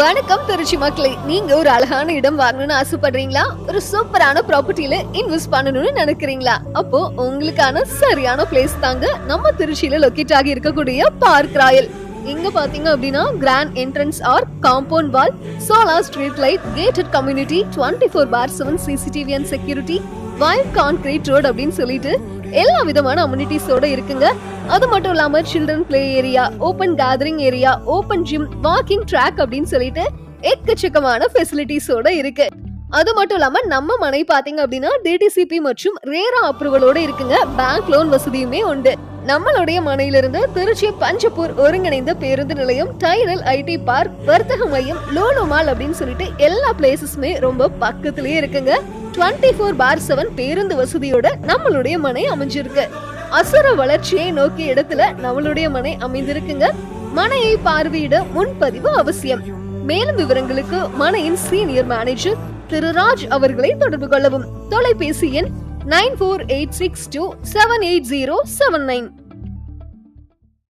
வணக்கம் திருச்சி மக்களே. நீங்க ஒரு அழகான இடம் வாங்கணும்னு ஆசைப்படுறீங்களா? ஒரு சூப்பரான ப்ராப்பர்ட்டில இன்வெஸ்ட் பண்ணணும்னு நினைக்கிறீங்களா? அப்போ உங்களுக்கான சரியான பிளேஸ் தாங்க நம்ம திருச்சியில லொகேட் ஆகி இருக்கக்கூடிய பார்க் ராயல். இங்க பாத்தீங்க அப்படின்னா grand entrance are compound wall, solar street light, gated community, 24/7 CCTV and security, wide concrete road அப்படின்னு சொல்லிட்டு எல்லா விதமான அம்யூனிட்டிஸோட இருக்குங்க. அது மட்டும் இல்லாம children play area, open gathering area, open gym, walking track அப்படின்னு சொல்லிட்டு எக்கச்சக்கமான ஃபெசிலிட்டிஸோட இருக்கு. அது மட்டும் இல்லாம நம்ம மனை பாத்தீங்க அப்படின்னா டிடிசிபி மற்றும் ரேரா அப்ரூவலோட இருக்குங்க. பேங்க் லோன் வசதியுமே உண்டு. நம்மளுடைய மனையிலிருந்து திருச்சி பஞ்சப்பூர் ஒருங்கிணைந்த பேருந்து நிலையம், டைரல் ஐடி பார்க், வர்த்தக மையம், லோனோ மால் அப்படின்னு சொல்லிட்டு எல்லா பிளேசஸுமே ரொம்ப பக்கத்திலேயே இருக்குங்க. 24/7 பேருந்து வசதியோட நம்மளுடைய மனை அமைஞ்சிருக்கு. அசுர வளர்ச்சியை நோக்கிய இடத்துல நம்மளுடைய மனை அமைந்திருக்குங்க. மனையை பார்வையிட முன்பதிவு அவசியம். மேலும் விவரங்களுக்கு மனையின் சீனியர் மேனேஜர் திரு ராஜ் அவர்களை தொடர்பு கொள்ளவும். தொலைபேசி எண் 9486278079.